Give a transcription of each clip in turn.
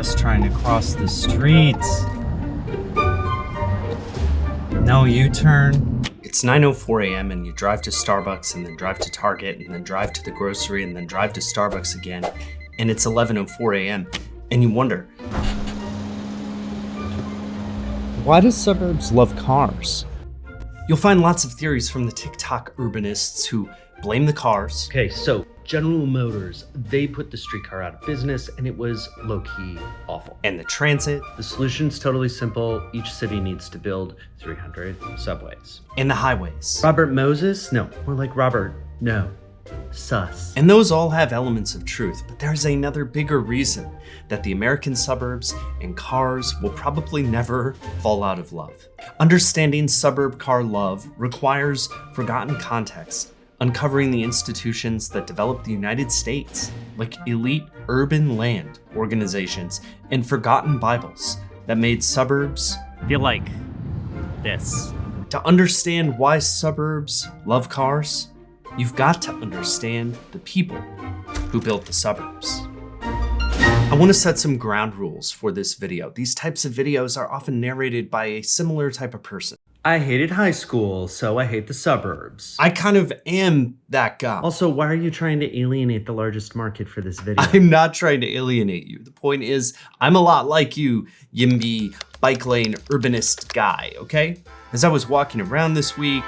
Just trying to cross the street. No U-turn. It's 9:04 a.m. and you drive to Starbucks and then drive to Target and then drive to the grocery and then drive to Starbucks again. And it's 11:04 a.m. and you wonder, why do suburbs love cars? You'll find lots of theories from the TikTok urbanists who blame the cars. Okay, so General Motors, they put the streetcar out of business and it was low-key awful. And the transit. The solution's totally simple. Each city needs to build 300 subways. And the highways. Robert Moses? No, more like Robert, no, sus. And those all have elements of truth, but there's another bigger reason that the American suburbs and cars will probably never fall out of love. Understanding suburb car love requires forgotten context, uncovering the institutions that developed the United States, like elite urban land organizations and forgotten Bibles that made suburbs feel like this. To understand why suburbs love cars, you've got to understand the people who built the suburbs. I want to set some ground rules for this video. These types of videos are often narrated by a similar type of person. I hated high school, so I hate the suburbs. I kind of am that guy. Also, why are you trying to alienate the largest market for this video? I'm not trying to alienate you. The point is, I'm a lot like you, YIMBY, bike lane, urbanist guy, okay? As I was walking around this week,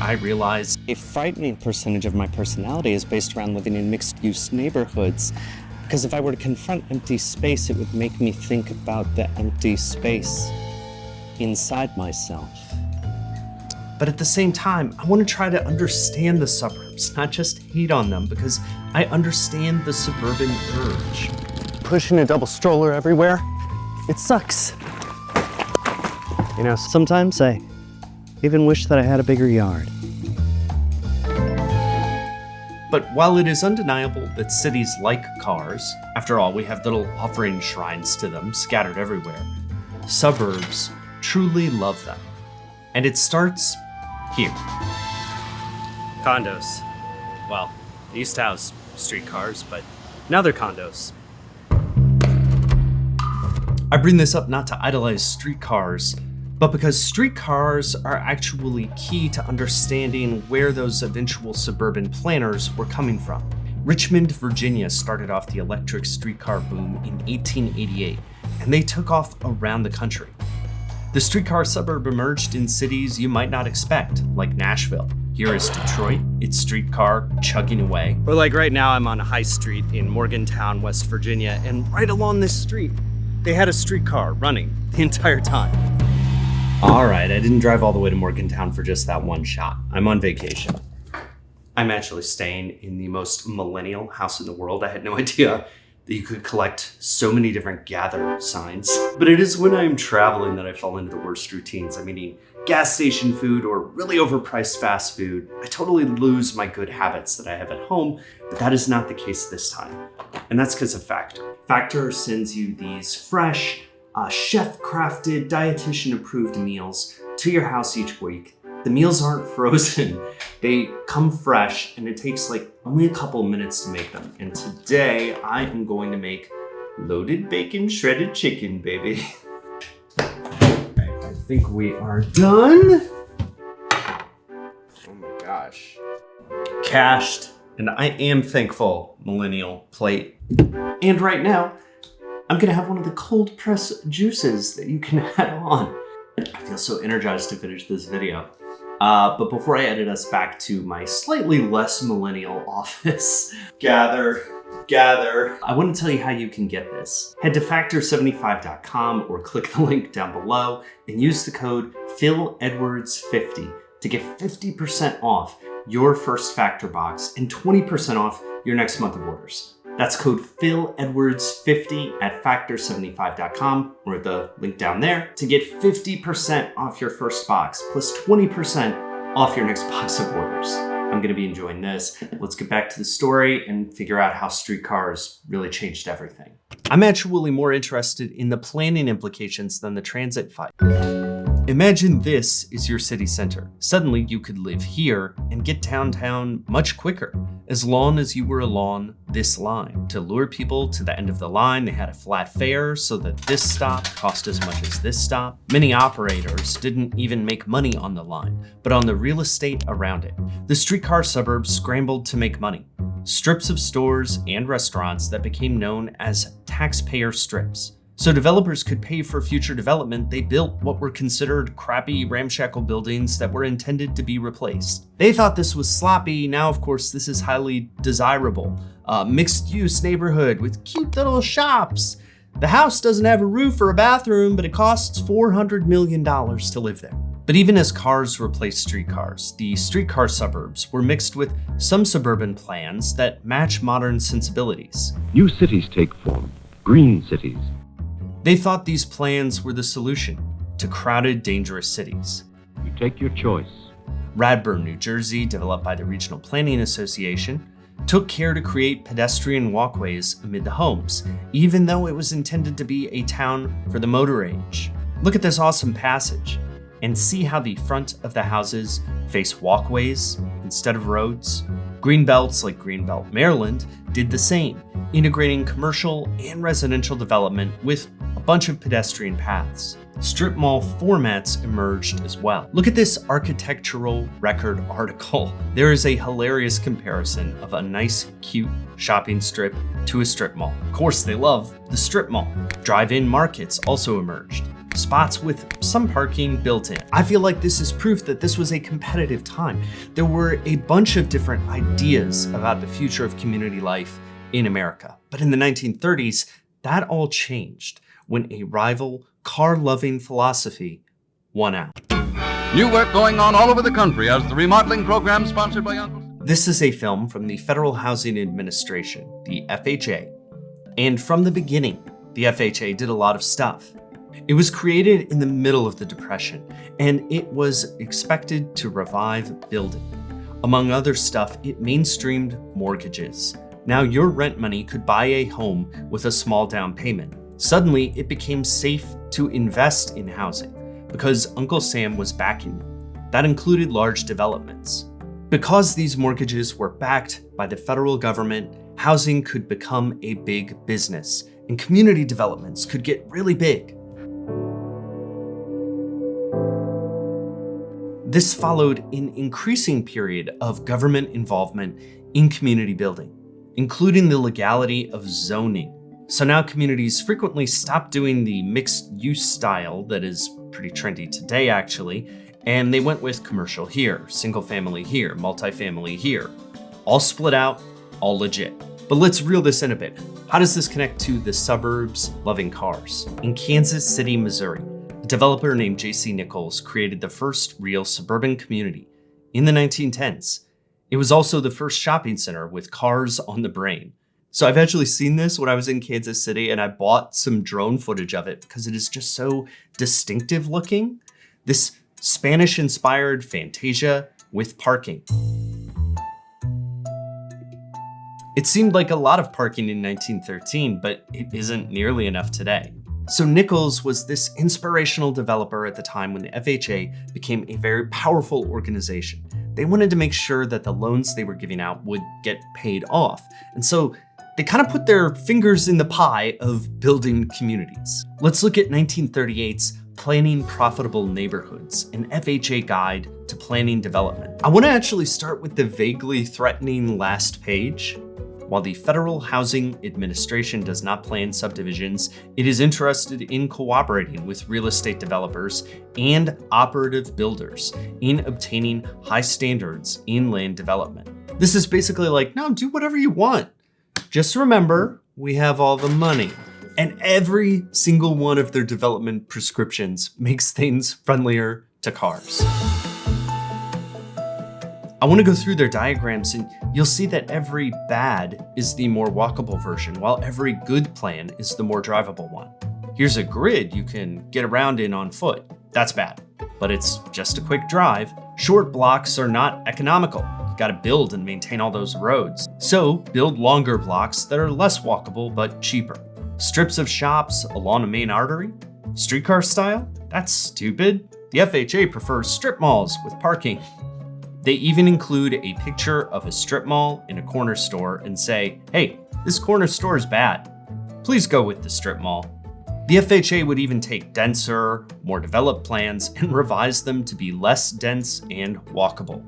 I realized a frightening percentage of my personality is based around living in mixed-use neighborhoods. Because if I were to confront empty space, it would make me think about the empty space inside myself. But at the same time, I want to try to understand the suburbs, not just hate on them, because I understand the suburban urge. Pushing a double stroller everywhere, it sucks. You know, sometimes I even wish that I had a bigger yard. But while it is undeniable that cities like cars, after all, we have little offering shrines to them scattered everywhere, suburbs truly love them. And it starts here. Condos. Well, they used to house streetcars, but now they're condos. I bring this up not to idolize streetcars, but because streetcars are actually key to understanding where those eventual suburban planners were coming from. Richmond, Virginia started off the electric streetcar boom in 1888, and they took off around the country. The streetcar suburb emerged in cities you might not expect, like Nashville. Here is Detroit, its streetcar chugging away. Or like right now, I'm on a high street in Morgantown, West Virginia, and right along this street, they had a streetcar running the entire time. All right, I didn't drive all the way to Morgantown for just that one shot. I'm on vacation. I'm actually staying in the most millennial house in the world. I had no idea that you could collect so many different gather signs. But it is when I'm traveling that I fall into the worst routines. I'm eating gas station food or really overpriced fast food. I totally lose my good habits that I have at home, but that is not the case this time. And that's because of Factor. Factor sends you these fresh, chef-crafted, dietitian-approved meals to your house each week. The meals aren't frozen. They come fresh, and it takes like only a couple minutes to make them. And today, I am going to make loaded bacon shredded chicken, baby. Okay, I think we are done. Oh my gosh. Cached, and I am thankful, millennial plate. And right now, I'm gonna have one of the cold press juices that you can add on. I feel so energized to finish this video. But before I edit us back to my slightly less millennial office, gather, I want to tell you how you can get this. Head to factor75.com or click the link down below and use the code PhilEdwards50 to get 50% off your first Factor box and 20% off your next month of orders. That's code PhilEdwards50 at factor75.com or at the link down there to get 50% off your first box plus 20% off your next box of orders. I'm gonna be enjoying this. Let's get back to the story and figure out how streetcars really changed everything. I'm actually more interested in the planning implications than the transit fight. Imagine this is your city center. Suddenly you could live here and get downtown much quicker, as long as you were along this line. To lure people to the end of the line, they had a flat fare so that this stop cost as much as this stop. Many operators didn't even make money on the line, but on the real estate around it. The streetcar suburbs scrambled to make money. Strips of stores and restaurants that became known as taxpayer strips. So developers could pay for future development, they built what were considered crappy, ramshackle buildings that were intended to be replaced. They thought this was sloppy. Now, of course, this is highly desirable. Mixed-use neighborhood with cute little shops. The house doesn't have a roof or a bathroom, but it costs $400 million to live there. But even as cars replaced streetcars, the streetcar suburbs were mixed with some suburban plans that match modern sensibilities. New cities take form, green cities. They thought these plans were the solution to crowded, dangerous cities. You take your choice. Radburn, New Jersey, developed by the Regional Planning Association, took care to create pedestrian walkways amid the homes, even though it was intended to be a town for the motor age. Look at this awesome passage and see how the front of the houses face walkways instead of roads. Greenbelts like Greenbelt, Maryland did the same, integrating commercial and residential development with a bunch of pedestrian paths. Strip mall formats emerged as well. Look at this architectural record article. There is a hilarious comparison of a nice, cute shopping strip to a strip mall. Of course, they love the strip mall. Drive-in markets also emerged. Spots with some parking built in. I feel like this is proof that this was a competitive time. There were a bunch of different ideas about the future of community life in America. But in the 1930s, that all changed when a rival car-loving philosophy won out. New work going on all over the country as the remodeling program sponsored by Uncle. This is a film from the Federal Housing Administration, the FHA. And from the beginning, the FHA did a lot of stuff. It was created in the middle of the Depression, and it was expected to revive building. Among other stuff, it mainstreamed mortgages. Now your rent money could buy a home with a small down payment. Suddenly, it became safe to invest in housing because Uncle Sam was backing them. That included large developments. Because these mortgages were backed by the federal government, housing could become a big business, and community developments could get really big. This followed an increasing period of government involvement in community building, including the legality of zoning. So now communities frequently stopped doing the mixed-use style that is pretty trendy today, actually, and they went with commercial here, single-family here, multifamily here. All split out, all legit. But let's reel this in a bit. How does this connect to the suburbs loving cars? In Kansas City, Missouri, a developer named J.C. Nichols created the first real suburban community in the 1910s. It was also the first shopping center with cars on the brain. So I've actually seen this when I was in Kansas City, and I bought some drone footage of it because it is just so distinctive looking. This Spanish-inspired Fantasia with parking. It seemed like a lot of parking in 1913, but it isn't nearly enough today. So Nichols was this inspirational developer at the time when the FHA became a very powerful organization. They wanted to make sure that the loans they were giving out would get paid off. And so they kind of put their fingers in the pie of building communities. Let's look at 1938's Planning Profitable Neighborhoods, an FHA guide to planning development. I want to actually start with the vaguely threatening last page. While the Federal Housing Administration does not plan subdivisions, it is interested in cooperating with real estate developers and operative builders in obtaining high standards in land development. This is basically like, no, do whatever you want. Just remember, we have all the money. And every single one of their development prescriptions makes things friendlier to cars. I want to go through their diagrams, and you'll see that every bad is the more walkable version, while every good plan is the more drivable one. Here's a grid you can get around in on foot. That's bad, but it's just a quick drive. Short blocks are not economical. You gotta build and maintain all those roads. So build longer blocks that are less walkable but cheaper. Strips of shops along a main artery, streetcar style, That's stupid. The FHA prefers strip malls with parking. They even include a picture of a strip mall in a corner store and say, hey, this corner store is bad. Please go with the strip mall. The FHA would even take denser, more developed plans and revise them to be less dense and walkable.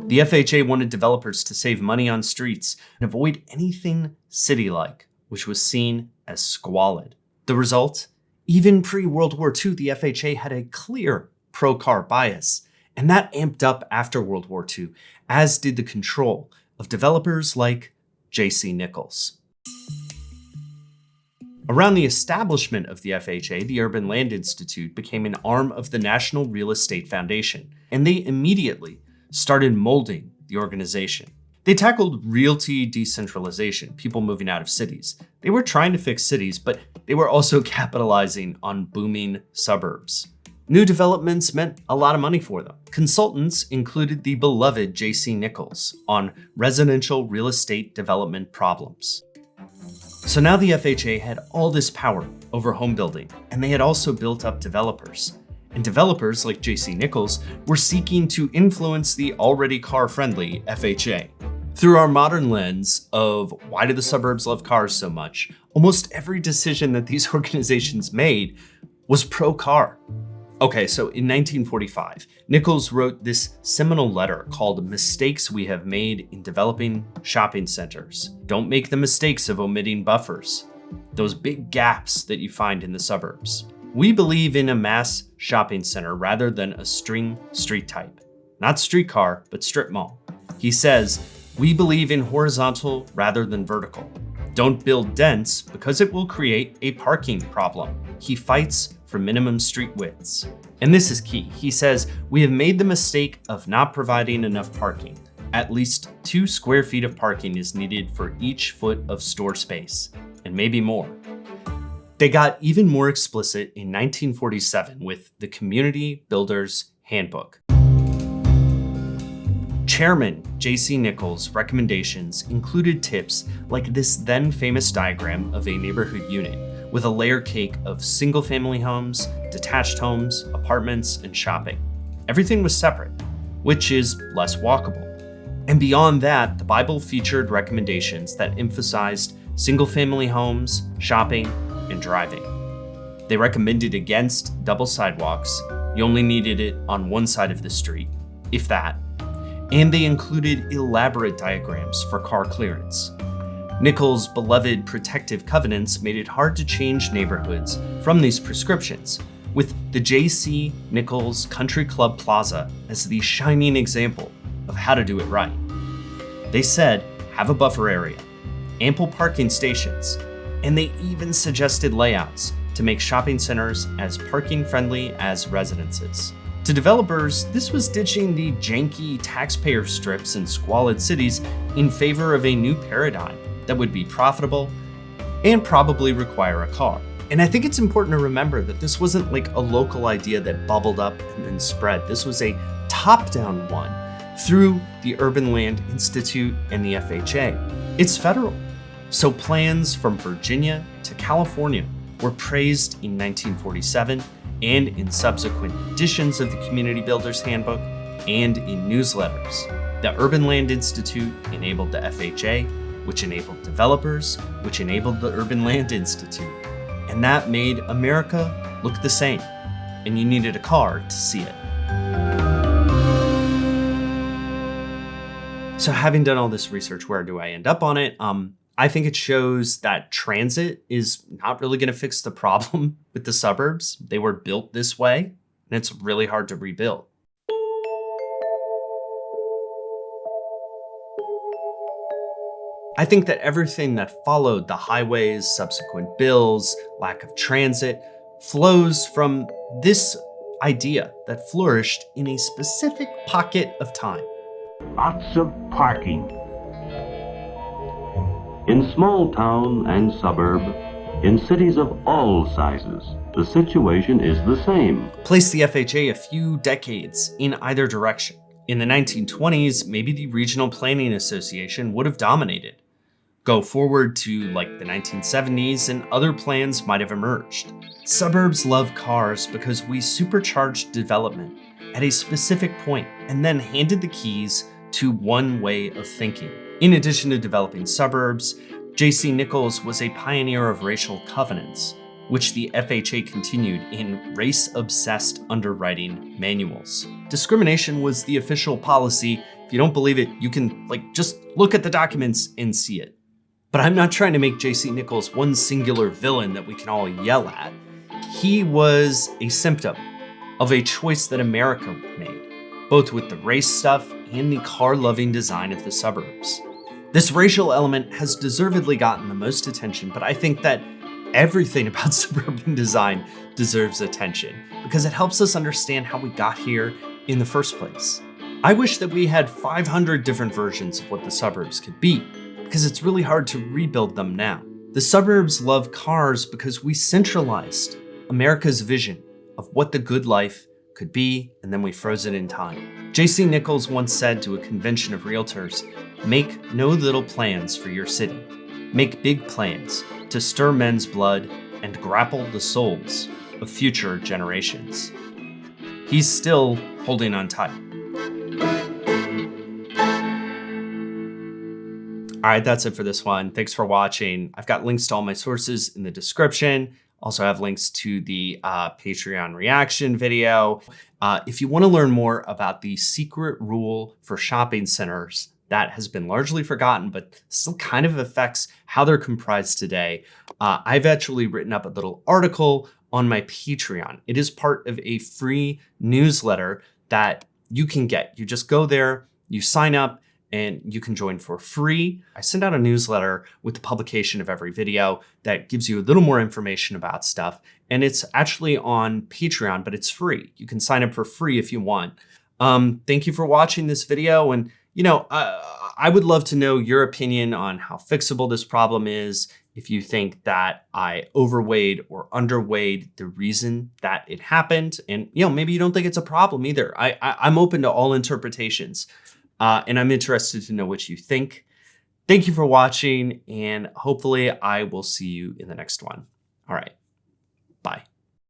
The FHA wanted developers to save money on streets and avoid anything city-like, which was seen as squalid. The result? Even pre-World War II, the FHA had a clear pro-car bias, and that amped up after World War II, as did the control of developers like J.C. Nichols. Around the establishment of the FHA, the Urban Land Institute became an arm of the National Real Estate Foundation, and they immediately started molding the organization. They tackled realty decentralization, people moving out of cities. They were trying to fix cities, but they were also capitalizing on booming suburbs. New developments meant a lot of money for them. Consultants included the beloved J.C. Nichols on residential real estate development problems. So now the FHA had all this power over home building, and they had also built up developers. And developers like J.C. Nichols were seeking to influence the already car-friendly FHA. Through our modern lens of why do the suburbs love cars so much, almost every decision that these organizations made was pro-car. Okay, so in 1945, Nichols wrote this seminal letter called Mistakes We Have Made in Developing Shopping Centers. Don't make the mistakes of omitting buffers, those big gaps that you find in the suburbs. We believe in a mass shopping center rather than a string street type. Not streetcar, but strip mall. He says, we believe in horizontal rather than vertical. Don't build dense because it will create a parking problem. He fights for minimum street widths. And this is key. He says, we have made the mistake of not providing enough parking. At least 2 square feet of parking is needed for each foot of store space, and maybe more. They got even more explicit in 1947 with the Community Builders Handbook. Chairman J.C. Nichols' recommendations included tips like this then famous diagram of a neighborhood unit with a layer cake of single-family homes, detached homes, apartments, and shopping. Everything was separate, which is less walkable. And beyond that, the Bible featured recommendations that emphasized single-family homes, shopping, and driving. They recommended against double sidewalks. You only needed it on one side of the street, if that. And they included elaborate diagrams for car clearance. Nichols' beloved protective covenants made it hard to change neighborhoods from these prescriptions, with the J.C. Nichols Country Club Plaza as the shining example of how to do it right. They said, have a buffer area, ample parking stations, and they even suggested layouts to make shopping centers as parking-friendly as residences. To developers, this was ditching the janky taxpayer strips in squalid cities in favor of a new paradigm that would be profitable and probably require a car. And I think it's important to remember that this wasn't like a local idea that bubbled up and then spread. This was a top-down one through the Urban Land Institute and the FHA. It's federal. So plans from Virginia to California were praised in 1947 and in subsequent editions of the Community Builders Handbook and in newsletters. The Urban Land Institute enabled the FHA, which enabled developers, which enabled the Urban Land Institute. And that made America look the same. And you needed a car to see it. So having done all this research, where do I end up on it? I think it shows that transit is not really going to fix the problem with the suburbs. They were built this way, and it's really hard to rebuild. I think that everything that followed, the highways, subsequent bills, lack of transit, flows from this idea that flourished in a specific pocket of time. Lots of parking. In small town and suburb, in cities of all sizes, the situation is the same. Place the FHA a few decades in either direction. In the 1920s, maybe the Regional Planning Association would have dominated. Go forward to like the 1970s and other plans might have emerged. Suburbs love cars because we supercharged development at a specific point and then handed the keys to one way of thinking. In addition to developing suburbs, J.C. Nichols was a pioneer of racial covenants, which the FHA continued in race-obsessed underwriting manuals. Discrimination was the official policy. If you don't believe it, you can just look at the documents and see it. But I'm not trying to make J.C. Nichols one singular villain that we can all yell at. He was a symptom of a choice that America made, both with the race stuff and the car-loving design of the suburbs. This racial element has deservedly gotten the most attention, but I think that everything about suburban design deserves attention because it helps us understand how we got here in the first place. I wish that we had 500 different versions of what the suburbs could be, because it's really hard to rebuild them now. The suburbs love cars because we centralized America's vision of what the good life could be, and then we froze it in time. J.C. Nichols once said to a convention of realtors, "Make no little plans for your city. Make big plans to stir men's blood and grapple the souls of future generations." He's still holding on tight. All right, that's it for this one. Thanks for watching. I've got links to all my sources in the description. Also have links to the Patreon reaction video. If you want to learn more about the secret rule for shopping centers that has been largely forgotten, but still kind of affects how they're comprised today, I've actually written up a little article on my Patreon. It is part of a free newsletter that you can get. You just go there, you sign up, and you can join for free. I send out a newsletter with the publication of every video that gives you a little more information about stuff. And it's actually on Patreon, but it's free. You can sign up for free if you want. Thank you for watching this video. And, I would love to know your opinion on how fixable this problem is. If you think that I overweighed or underweighed the reason that it happened. And, maybe you don't think it's a problem either. I'm open to all interpretations. And I'm interested to know what you think. Thank you for watching, and hopefully I will see you in the next one. All right, bye.